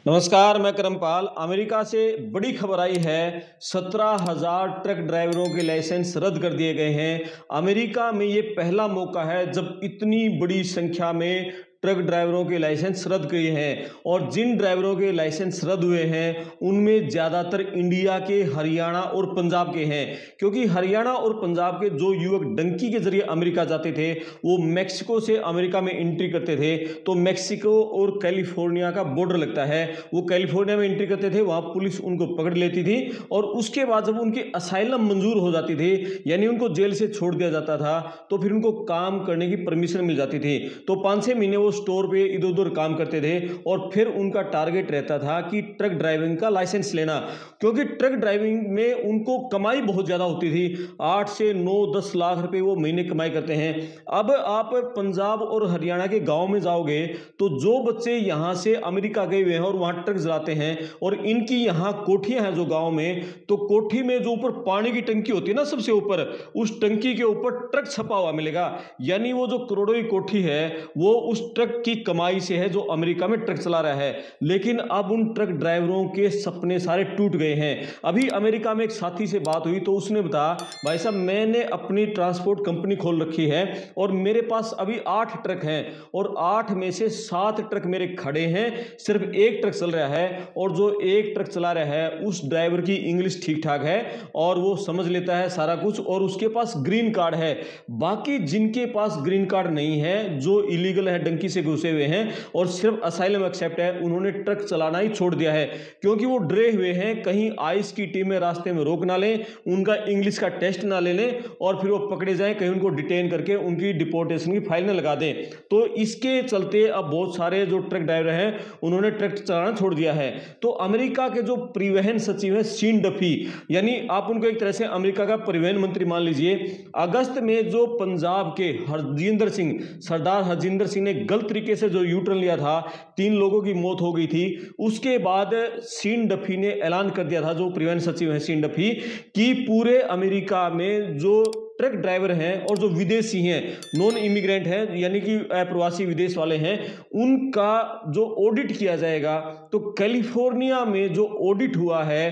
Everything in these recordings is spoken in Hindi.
नमस्कार, मैं करमपाल। अमेरिका से बड़ी खबर आई है। 17,000 ट्रक ड्राइवरों के लाइसेंस रद्द कर दिए गए हैं। अमेरिका में ये पहला मौका है जब इतनी बड़ी संख्या में ट्रक ड्राइवरों के लाइसेंस रद्द किए हैं। और जिन ड्राइवरों के लाइसेंस रद्द हुए हैं उनमें ज़्यादातर इंडिया के, हरियाणा और पंजाब के हैं। क्योंकि हरियाणा और पंजाब के जो युवक डंकी के जरिए अमेरिका जाते थे वो मैक्सिको से अमेरिका में एंट्री करते थे। तो मैक्सिको और कैलिफोर्निया का बॉर्डर लगता है, वो कैलिफोर्निया में एंट्री करते थे, वहाँ पुलिस उनको पकड़ लेती थी और उसके बाद जब उनकी असाइलम मंजूर हो जाती थी, यानी उनको जेल से छोड़ दिया जाता था, तो फिर उनको काम करने की परमिशन मिल जाती थी। तो 5-6 महीने वो स्टोर पे इधर उधर काम करते थे और फिर उनका टारगेट रहता था कि ट्रक ड्राइविंग का लाइसेंस लेना। क्योंकि ट्रक ड्राइविंग में उनको कमाई बहुत ज़्यादा होती थी, 8 से 9-10 लाख रुपए वो महीने कमाई करते हैं। अब आप पंजाब और हरियाणा के गाँव में जाओगे तो जो बच्चे यहाँ से अमेरिका गए हुए हैं और वहाँ ट्रक चलाते हैं और इनकी यहाँ कोठियाँ हैं जो गाँव में, तो कोठी में जो ऊपर पानी की टंकी होती है ना, सबसे ऊपर, उस टंकी के ऊपर ट्रक छपा हुआ मिलेगा। यानी वो जो करोड़ों की कोठी है वो उस ट्रक की कमाई से है जो अमेरिका में ट्रक चला रहा है। लेकिन अब उन ट्रक ड्राइवरों के सपने सारे टूट गए हैं। अभी अमेरिका में एक साथी से बात हुई तो उसने बताया, भाई साहब मैंने अपनी ट्रांसपोर्ट कंपनी खोल रखी है और मेरे पास अभी 8 ट्रक हैं और 8 में से 7 ट्रक मेरे खड़े हैं, सिर्फ एक ट्रक चल रहा है। और जो एक ट्रक चला रहा है उस ड्राइवर की इंग्लिश ठीक ठाक है और वो समझ लेता है सारा कुछ और उसके पास ग्रीन कार्ड है। बाकी जिनके पास ग्रीन कार्ड नहीं है, जो इलीगल है, डंकी से घुसे हुए हैं और सिर्फ असाइलम एक्सेप्ट है, उन्होंने ट्रक चलाना ही छोड़ दिया है। क्योंकि वो डरे हुए हैं कहीं आइस की टीमें रास्ते में रोक ना लें, उनका इंग्लिश का टेस्ट ना ले लें और फिर वो पकड़े जाएं, कहीं उनको डिटेन करके उनकी डिपोर्टेशन की फाइल ना लगा दें। तो इसके चलते अब बहुत सारे जो ट्रक ड्राइवर हैं उन्होंने ट्रक चलाना छोड़ दिया है। तो अमेरिका के जो परिवहन सचिव है सीन डफी, यानी आप उनको एक तरह से अमेरिका का परिवहन मंत्री मान लीजिए, अगस्त में जो पंजाब के हरजिंदर सिंह, सरदार हरजिंदर सिंह ने गलत तरीके से जो यू टर्न लिया था, 3 लोगों की मौत हो गई थी। उसके बाद सीन डफी ने ऐलान कर दिया था, जो परिवहन सचिव है सीन डफी, कि पूरे अमेरिका में जो ट्रक ड्राइवर हैं और जो विदेशी हैं, नॉन इमिग्रेंट हैं, यानी कि अप्रवासी विदेश वाले हैं, उनका जो ऑडिट किया जाएगा। तो कैलिफोर्निया में जो ऑडिट हुआ है,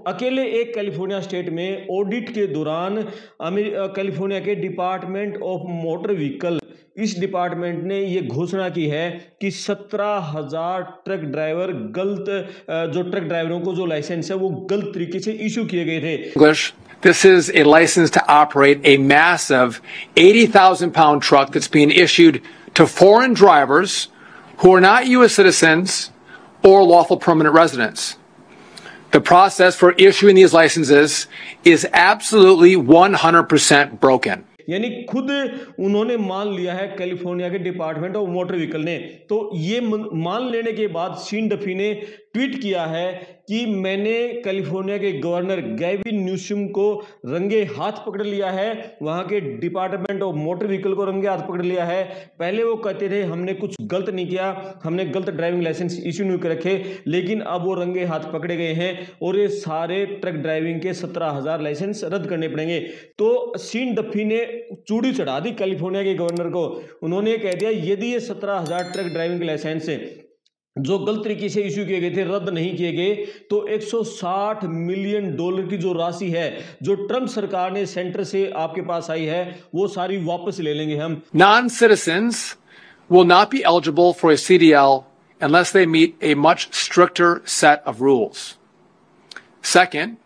अकेले एक कैलिफोर्निया स्टेट में ऑडिट के दौरान कैलिफोर्निया के डिपार्टमेंट ऑफ मोटर व्हीकल, इस डिपार्टमेंट ने यह घोषणा की है कि 17,000 ट्रक ड्राइवर जो ट्रक ड्राइवरों को जो लाइसेंस है वो गलत तरीके से इशू किए गए थे। This is a license to operate a massive 80,000-pound truck that's being issued to foreign drivers who are not U.S. citizens or lawful permanent residents. The process for issuing these licenses is absolutely 100% broken. यानी खुद उन्होंने मान लिया है कैलिफोर्निया के डिपार्टमेंट ऑफ मोटर व्हीकल ने। तो ये मान लेने के बाद सीन डफी ने ट्वीट किया है कि मैंने कैलिफोर्निया के गवर्नर गैविन न्यूसम को रंगे हाथ पकड़ लिया है, वहां के डिपार्टमेंट ऑफ मोटर व्हीकल को रंगे हाथ पकड़ लिया है। पहले वो कहते थे हमने कुछ गलत नहीं किया, हमने गलत ड्राइविंग लाइसेंस इश्यू नहीं कर रखे, लेकिन अब वो रंगे हाथ पकड़े गए हैं और ये सारे ट्रक ड्राइविंग के 17,000 लाइसेंस रद्द करने पड़ेंगे। तो सीन डफी ने चूड़ी चढ़ा दी कैलिफोर्निया के गवर्नर को। उन्होंने कह दिया यदि ये 17,000 ट्रक ड्राइविंग लाइसेंस जो गलत तरीके से इश्यू किए गए थे रद्द नहीं किए गए तो $160 मिलियन की जो राशि है जो ट्रंप सरकार ने सेंटर से आपके पास आई है वो सारी वापस ले लेंगे हम। Non-citizens will not be eligible for a CDL unless they meet a much stricter set of rules. Second,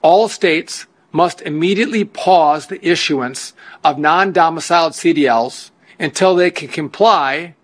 all states must immediately pause the issuance of non-domiciled CDLs until they can comply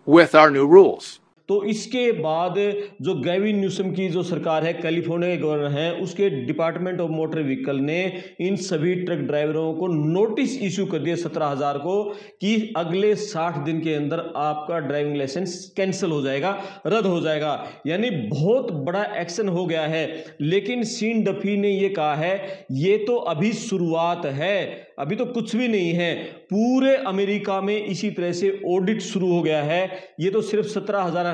with our new rules. तो इसके बाद जो गैविन न्यूसम की जो सरकार है, कैलिफोर्निया के गवर्नर हैं, उसके डिपार्टमेंट ऑफ मोटर व्हीकल ने इन सभी ट्रक ड्राइवरों को नोटिस इशू कर दिया 17,000 को कि अगले 60 दिन के अंदर आपका ड्राइविंग लाइसेंस कैंसिल हो जाएगा, रद्द हो जाएगा। यानी बहुत बड़ा एक्शन हो गया है। लेकिन सीन डफी ने ये कहा है ये तो अभी शुरुआत है, अभी तो कुछ भी नहीं है। पूरे अमेरिका में इसी तरह से ऑडिट शुरू हो गया है। ये तो सिर्फ 17,000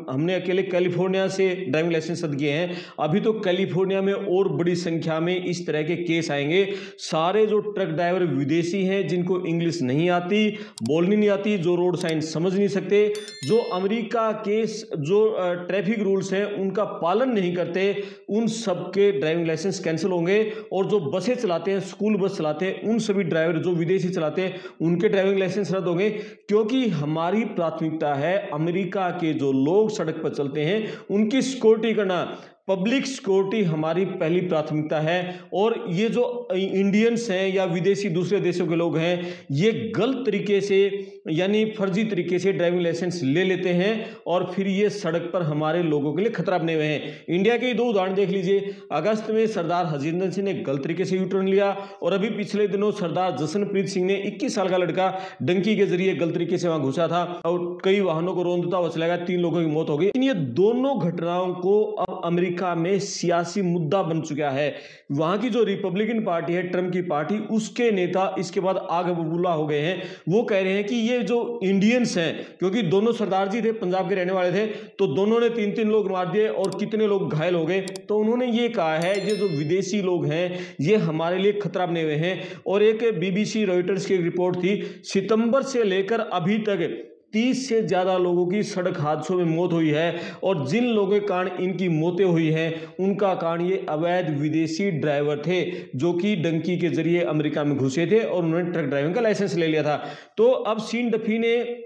हमने अकेले कैलिफोर्निया से ड्राइविंग लाइसेंस रद्द किए हैं। अभी तो कैलिफोर्निया में और बड़ी संख्या में इस तरह के केस आएंगे। सारे जो ट्रक ड्राइवर विदेशी हैं, जिनको इंग्लिश नहीं आती, बोलनी नहीं आती, जो रोड साइन समझ नहीं सकते, जो अमेरिका के जो ट्रैफिक रूल्स हैं उनका पालन नहीं करते, उन सबके ड्राइविंग लाइसेंस कैंसिल होंगे। और जो बसें चलाते हैं, स्कूल बस चलाते हैं, उन सभी ड्राइवर जो विदेशी चलाते हैं उनके ड्राइविंग लाइसेंस रद्द होंगे। क्योंकि हमारी प्राथमिकता है अमेरिका के जो लोग सड़क पर चलते हैं उनकी सिक्योरिटी करना। पब्लिक सिक्योरिटी हमारी पहली प्राथमिकता है। और ये जो इंडियंस हैं या विदेशी दूसरे देशों के लोग हैं, ये गलत तरीके से यानी फर्जी तरीके से ड्राइविंग लाइसेंस ले लेते हैं और फिर ये सड़क पर हमारे लोगों के लिए खतरा बने हुए हैं। इंडिया के 2 उदाहरण देख लीजिए। अगस्त में सरदार हरजिंदर सिंह ने गलत तरीके से यूटर्न लिया, और अभी पिछले दिनों सरदार जसनप्रीत सिंह ने 21 साल का लड़का डंकी के जरिए गलत तरीके से वहां घुसा था और कई वाहनों को रौंदता हुआ चला गया, 3 लोगों की मौत हो गई। लेकिन ये दोनों घटनाओं को अब अमेरिका में सियासी मुद्दा बन चुका है। वहां की जो रिपब्लिकन पार्टी है, ट्रंप की पार्टी, उसके नेता इसके बाद आग बबूला हो गए हैं। वो कह रहे हैं कि ये जो इंडियंस हैं, क्योंकि दोनों सरदार जी थे, पंजाब के रहने वाले थे, तो दोनों ने 3-3 लोग मार दिए और कितने लोग घायल हो गए। तो उन्होंने ये कहा है ये जो विदेशी लोग हैं ये हमारे लिए खतरा बने हुए हैं। और एक BBC रॉयटर्स की एक रिपोर्ट थी, सितंबर से लेकर अभी तक 30 से ज्यादा लोगों की सड़क हादसों में मौत हुई है। और जिन लोगों के कारण इनकी मौतें हुई हैं उनका कारण ये अवैध विदेशी ड्राइवर थे, जो कि डंकी के जरिए अमेरिका में घुसे थे और उन्होंने ट्रक ड्राइविंग का लाइसेंस ले लिया था। तो अब सीन डफी ने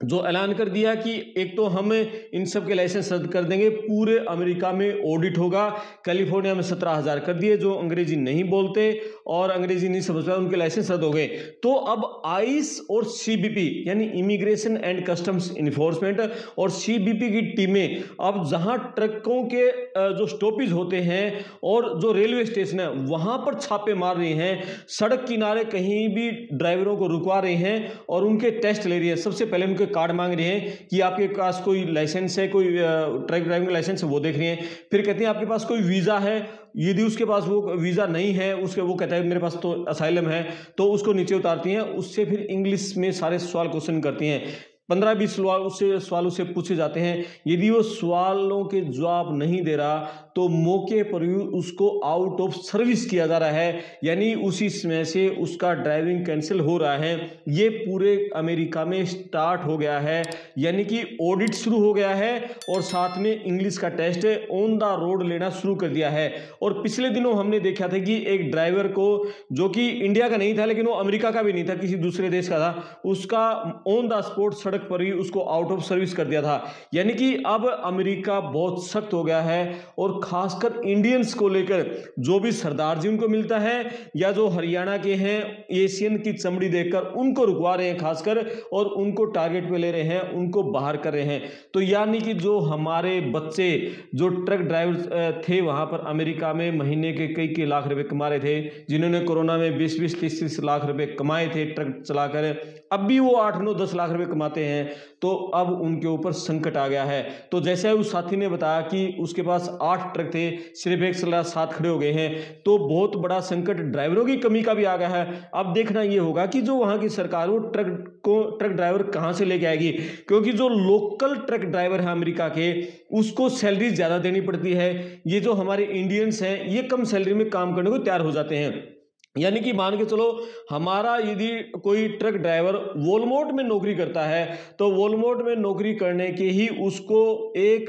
जो ऐलान कर दिया कि एक तो हम इन सब के लाइसेंस रद्द कर देंगे, पूरे अमेरिका में ऑडिट होगा। कैलिफोर्निया में 17,000 कर दिए, जो अंग्रेजी नहीं बोलते और अंग्रेजी नहीं समझ पाए उनके लाइसेंस रद्द हो गए। तो अब आइस और CBP यानी इमिग्रेशन एंड कस्टम्स इन्फोर्समेंट और CBP की टीमें अब जहां ट्रकों के जो स्टॉपेज होते हैं और जो रेलवे स्टेशन है वहां पर छापे मार रही हैं, सड़क किनारे कहीं भी ड्राइवरों को रुकवा रही हैं और उनके टेस्ट ले रही है। सबसे पहले उनके कार्ड मांग रहे हैं कि आपके पास कोई लाइसेंस है, कोई ट्रक ड्राइविंग लाइसेंस है, वो देख रहे हैं। फिर कहते हैं आपके पास कोई वीजा है, यदि उसके पास वो वीजा नहीं है, उसके वो कहता है मेरे पास तो असाइलम है, तो उसको नीचे उतारती हैं। उससे फिर इंग्लिश में सारे सवाल क्वेश्चन करती हैं। 15-20 सवाल उससे पूछे जाते हैं। यदि वो सवालों के जवाब नहीं दे रहा तो मौके पर ही उसको आउट ऑफ सर्विस किया जा रहा है, यानी उसी समय से उसका ड्राइविंग कैंसिल हो रहा है। ये पूरे अमेरिका में स्टार्ट हो गया है, यानी कि ऑडिट शुरू हो गया है और साथ में इंग्लिश का टेस्ट ऑन द रोड लेना शुरू कर दिया है। और पिछले दिनों हमने देखा था कि एक ड्राइवर को, जो कि इंडिया का नहीं था लेकिन वो अमेरिका का भी नहीं था, किसी दूसरे देश का था, उसका ऑन द स्पॉट सड़क पर ही उसको आउट ऑफ सर्विस कर दिया था। यानी कि अब अमेरिका बहुत सख्त हो गया है और खासकर इंडियंस को लेकर जो भी सरदार जी उनको मिलता है या जो हरियाणा के हैं एशियन की चमड़ी देखकर उनको रुकवा रहे हैं खासकर, और उनको टारगेट पे ले रहे हैं, उनको बाहर कर रहे हैं। तो यानी कि जो हमारे बच्चे जो ट्रक ड्राइवर थे वहां पर अमेरिका में महीने के कई लाख रुपए कमा रहे थे, जिन्होंने कोरोना में 20-30 लाख रुपए कमाए थे ट्रक चलाकर, अब भी वो 8-9-10 लाख रुपए कमाते हैं। तो अब उनके ऊपर संकट आ गया है। तो जैसे उस साथी ने बताया कि उसके पास 8 ट्रक थे, सिर्फ एक सलाह 7 खड़े हो गए हैं, तो बहुत बड़ा संकट ड्राइवरों की कमी का भी आ गया है। अब देखना ये होगा कि जो वहां की सरकार वो ट्रक ड्राइवर कहां से लेके आएगी, क्योंकि जो लोकल ट्रक ड्राइवर है अमेरिका के, उसको सैलरी ज्यादा देनी पड़ती है। ये जो हमारे इंडियंस हैं ये कम सैलरी में काम करने को तैयार हो जाते हैं। यानी कि मान के चलो हमारा यदि कोई ट्रक ड्राइवर वॉलमार्ट में नौकरी करता है तो वॉलमार्ट में नौकरी करने के ही उसको एक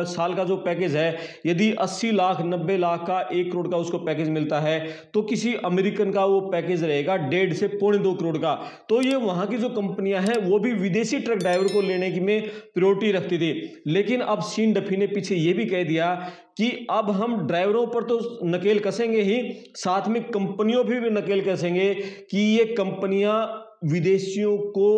साल का जो पैकेज है, यदि 80 लाख 90 लाख का 1 करोड़ का उसको पैकेज मिलता है, तो किसी अमेरिकन का वो पैकेज रहेगा 1.5 से 2.25 करोड़ का। तो ये वहां की जो कंपनियां हैं वो भी विदेशी ट्रक ड्राइवर को लेने की में प्रायोरिटी रखती थी। लेकिन अब सीन डफी ने पीछे ये भी कह दिया कि अब हम ड्राइवरों पर तो नकेल कसेंगे ही, साथ में कंपनियों भी नकेल कसेंगे कि ये कंपनियां विदेशियों को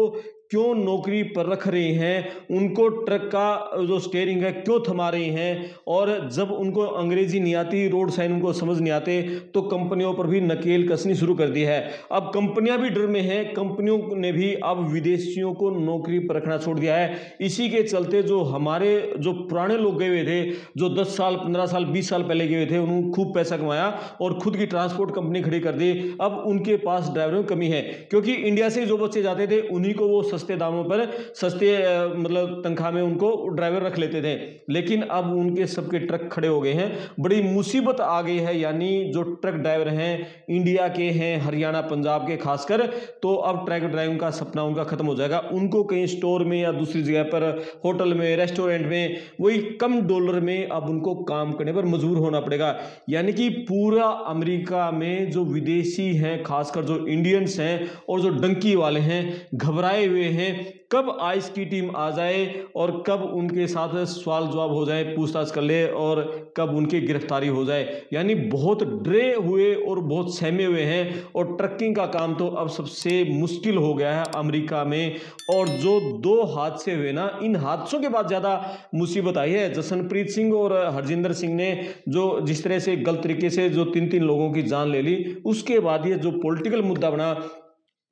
क्यों नौकरी पर रख रहे हैं, उनको ट्रक का जो स्टीयरिंग है क्यों थमा रहे हैं, और जब उनको अंग्रेजी नहीं आती, रोड साइन उनको समझ नहीं आते, तो कंपनियों पर भी नकेल कसनी शुरू कर दी है। अब कंपनियां भी डर में हैं, कंपनियों ने भी अब विदेशियों को नौकरी पर रखना छोड़ दिया है। इसी के चलते जो हमारे जो पुराने लोग गए हुए थे, जो 10 साल 15 साल 20 साल पहले गए हुए थे, उन्होंने खूब पैसा कमाया और खुद की ट्रांसपोर्ट कंपनी खड़ी कर दी। अब उनके पास ड्राइवरों की कमी है, क्योंकि इंडिया से जो बच्चे जाते थे उन्हीं को वो सस्ते दामों पर, सस्ते मतलब तनख्वाह में उनको ड्राइवर रख लेते थे। लेकिन अब उनके सबके ट्रक खड़े हो गए हैं, बड़ी मुसीबत आ गई है। यानी जो ट्रक ड्राइवर हैं, इंडिया के हैं, हरियाणा पंजाब के खासकर, तो अब ट्रक ड्राइविंग का सपना उनका खत्म हो जाएगा। उनको कहीं स्टोर में या दूसरी जगह पर, होटल में, रेस्टोरेंट में, वही कम डॉलर में अब उनको काम करने पर मजबूर होना पड़ेगा। यानी कि पूरा अमेरिका में जो विदेशी हैं, खासकर जो इंडियंस हैं और जो डंकी वाले हैं, घबराए हुए हैं कब आइस की टीम आ जाए और कब उनके साथ सवाल जवाब हो जाए, पूछताछ कर ले, और कब उनकी गिरफ्तारी हो जाए। यानी बहुत डरे हुए और बहुत सहमे हुए हैं। और ट्रकिंग का काम तो अब सबसे मुश्किल हो गया है अमेरिका में। और जो 2 हादसे हुए ना, इन हादसों के बाद ज़्यादा मुसीबत आई है। जसनप्रीत सिंह और हरजिंदर सिंह ने जो जिस तरह से गलत तरीके से जो 3-3 लोगों की जान ले ली, उसके बाद ये जो पॉलिटिकल मुद्दा बना,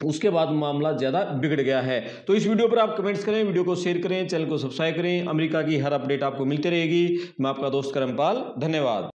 उसके बाद मामला ज़्यादा बिगड़ गया है। तो इस वीडियो पर आप कमेंट्स करें, वीडियो को शेयर करें, चैनल को सब्सक्राइब करें। अमेरिका की हर अपडेट आपको मिलती रहेगी। मैं आपका दोस्त करमपाल, धन्यवाद।